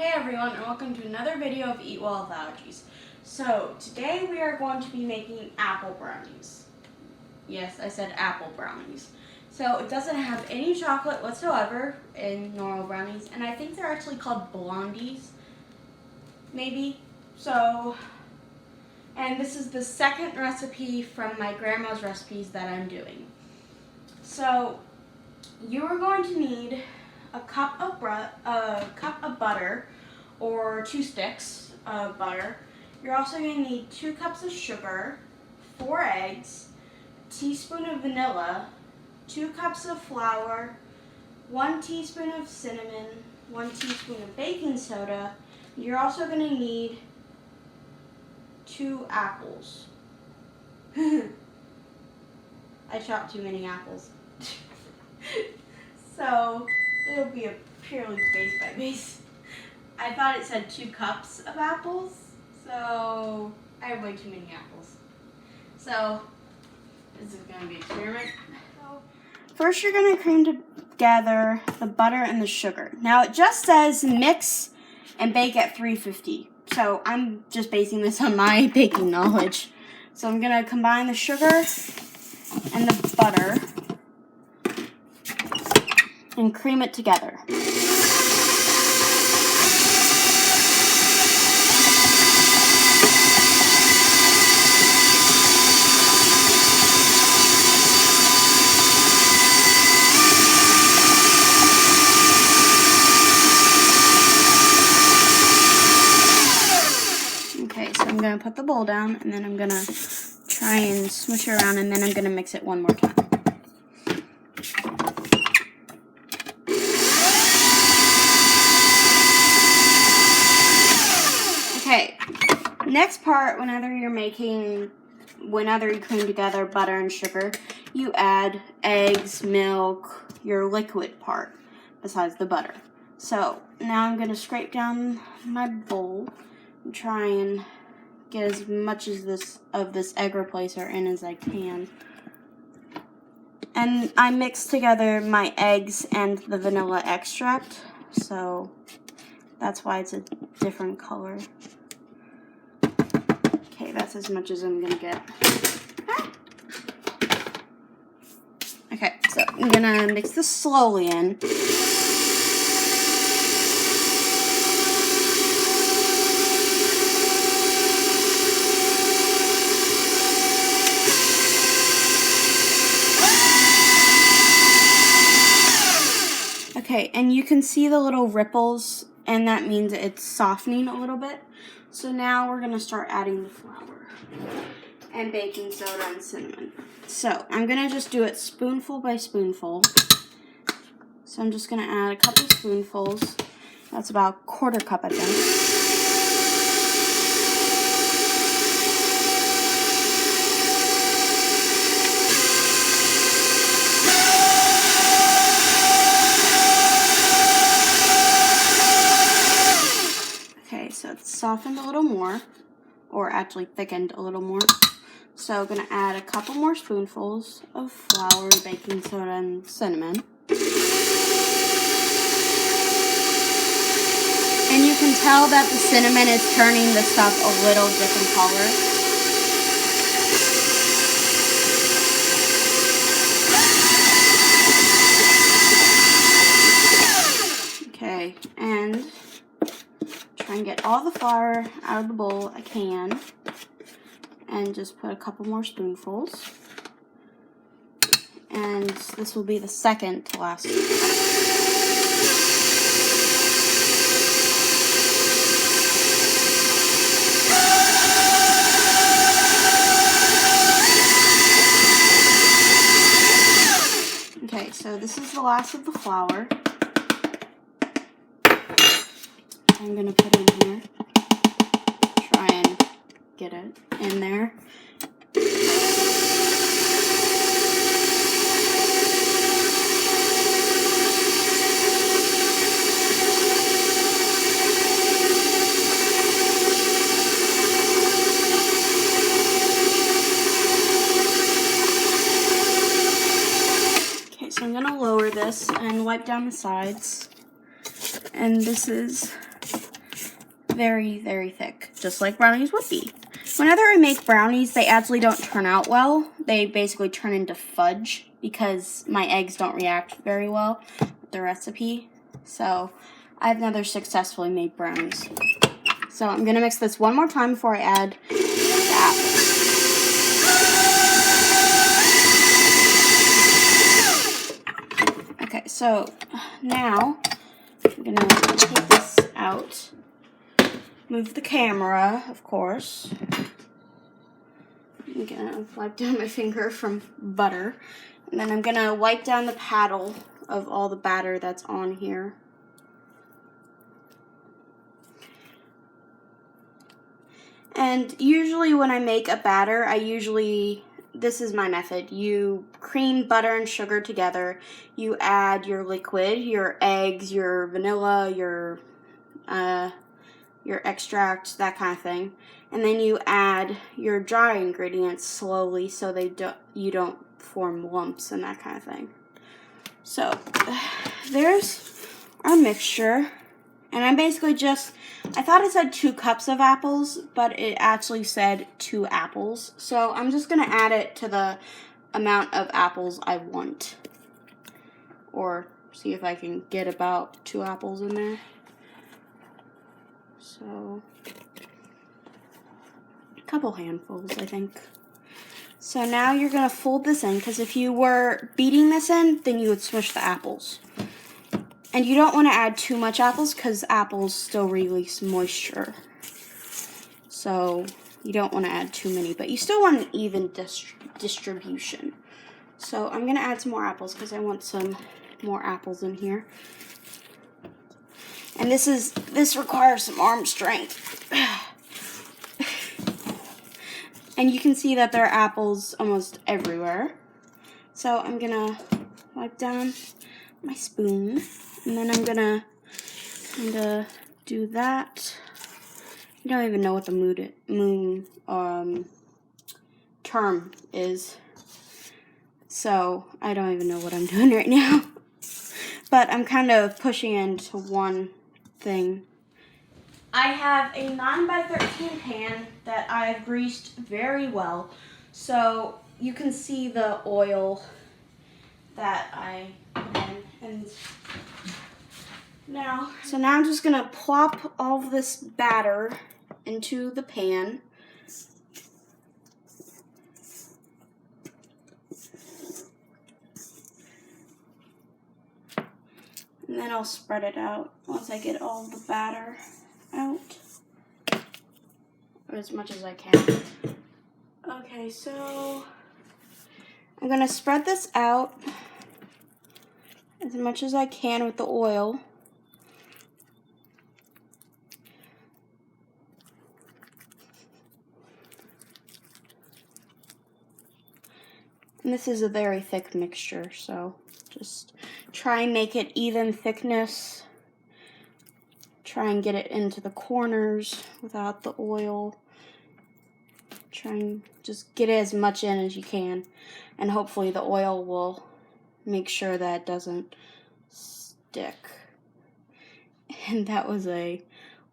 Hey everyone, and welcome to another video of Eat Well with Allergies. So today we are going to be making apple brownies. Yes, I said apple brownies. So it doesn't have any chocolate whatsoever in normal brownies, and I think they're actually called blondies, maybe. So, and this is the second recipe from my grandma's recipes that I'm doing. So you are going to need a cup of butter, or 2 sticks of butter. You're also going to need 2 cups of sugar, 4 eggs, a teaspoon of vanilla, 2 cups of flour, 1 teaspoon of cinnamon, 1 teaspoon of baking soda. You're also going to need 2 apples. I chopped too many apples. So it'll be a purely base by base. I thought it said 2 cups of apples, so I have way too many apples. So this is going to be an experiment. First you're going to cream together the butter and the sugar. Now it just says mix and bake at 350. So I'm just basing this on my baking knowledge. So I'm going to combine the sugar and the butter and cream it together. Okay, so I'm going to put the bowl down, and then I'm going to try and smush it around, and then I'm going to mix it one more time. Okay, next part, whenever you cream together butter and sugar, you add eggs, milk, your liquid part, besides the butter. So now I'm going to scrape down my bowl and try and get as much of this egg replacer in as I can. And I mix together my eggs and the vanilla extract, so that's why it's a different color. Okay, that's as much as I'm gonna get. Okay, so I'm gonna mix this slowly in. Okay, and you can see the little ripples, and that means it's softening a little bit. So now we're going to start adding the flour and baking soda and cinnamon. So I'm going to just do it spoonful by spoonful. So I'm just going to add a couple spoonfuls. That's about a 1/4 cup, I think. So it's softened a little more, or actually thickened a little more. So I'm going to add a couple more spoonfuls of flour, baking soda, and cinnamon. And you can tell that the cinnamon is turning the stuff a little different color. Okay, and try and get all the flour out of the bowl I can, and just put a couple more spoonfuls, and this will be the second to last. Okay, so this is the last of the flour. I'm going to put in here, try and get it in there. Okay, so I'm going to lower this and wipe down the sides. And this is very, very thick, just like brownies would be. Whenever I make brownies, they actually don't turn out well. They basically turn into fudge because my eggs don't react very well with the recipe. So I've never successfully made brownies. So I'm going to mix this one more time before I add the apples. Okay, so now I'm going to take this out. Move the camera, of course. I'm gonna wipe down my finger from butter. And then I'm gonna wipe down the paddle of all the batter that's on here. And usually when I make a batter, this is my method. You cream butter and sugar together. You add your liquid, your eggs, your vanilla, your extract, that kind of thing. And then you add your dry ingredients slowly so you don't form lumps and that kind of thing. So there's our mixture. And I basically I thought it said 2 cups of apples, but it actually said 2 apples. So I'm just going to add it to the amount of apples I want. Or see if I can get about 2 apples in there. So, a couple handfuls, I think. So now you're going to fold this in, because if you were beating this in, then you would smush the apples. And you don't want to add too much apples, because apples still release moisture. So, you don't want to add too many, but you still want an even distribution. So, I'm going to add some more apples, because I want some more apples in here. And this requires some arm strength. And you can see that there are apples almost everywhere. So I'm gonna wipe down my spoon. And then I'm gonna kinda do that. I don't even know what the moon term is. So I don't even know what I'm doing right now. But I'm kind of pushing into one thing. I have a 9x13 pan that I've greased very well, so you can see the oil that I put in. And now I'm just gonna plop all of this batter into the pan. And then I'll spread it out once I get all the batter out, or as much as I can. Okay, so I'm gonna spread this out as much as I can with the oil. And this is a very thick mixture, so just try and make it even thickness. Try and get it into the corners without the oil. Try and just get as much in as you can. And hopefully the oil will make sure that it doesn't stick. And that was a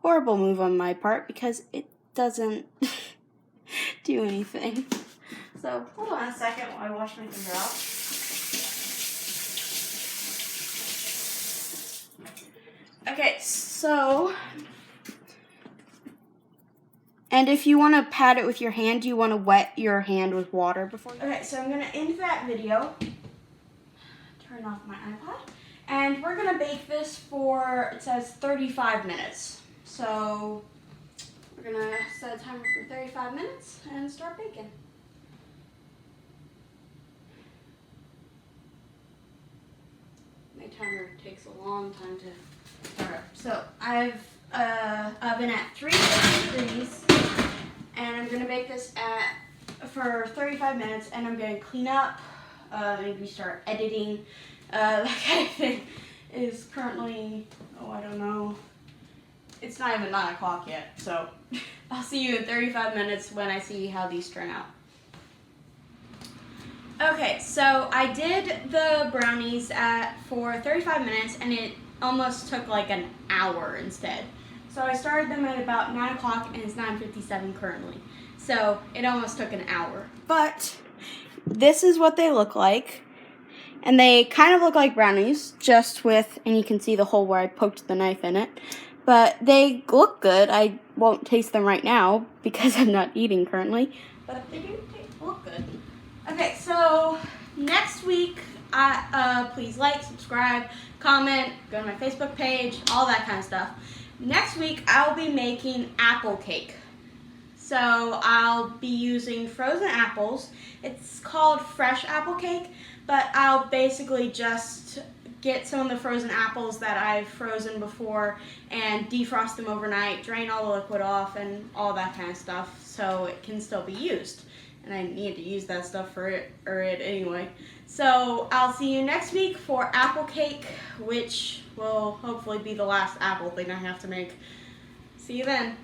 horrible move on my part because it doesn't do anything. So hold on a second while I wash my finger off. Okay, so, and if you want to pat it with your hand, you want to wet your hand with water before you... Okay, so I'm going to end that video, turn off my iPod, and we're going to bake this for, it says 35 minutes. So, we're going to set a timer for 35 minutes and start baking. My timer takes a long time to... Alright, so I've oven at 350 degrees, and I'm going to bake this for 35 minutes, and I'm going to clean up, maybe start editing, that kind of thing. It is currently, I don't know, it's not even 9 o'clock yet, so I'll see you in 35 minutes when I see how these turn out. Okay, so I did the brownies for 35 minutes, and it almost took like an hour instead. So I started them at about 9 o'clock and it's 9:57 currently. So it almost took an hour. But this is what they look like. And they kind of look like brownies, just with, and you can see the hole where I poked the knife in it. But they look good. I won't taste them right now because I'm not eating currently. But they do look good. Okay, so next week, please like, subscribe, comment, go to my Facebook page, all that kind of stuff. Next week, I'll be making apple cake. So I'll be using frozen apples. It's called fresh apple cake, but I'll basically just get some of the frozen apples that I've frozen before and defrost them overnight, drain all the liquid off and all that kind of stuff so it can still be used. And I need to use that stuff for it anyway. So I'll see you next week for apple cake, which will hopefully be the last apple thing I have to make. See you then.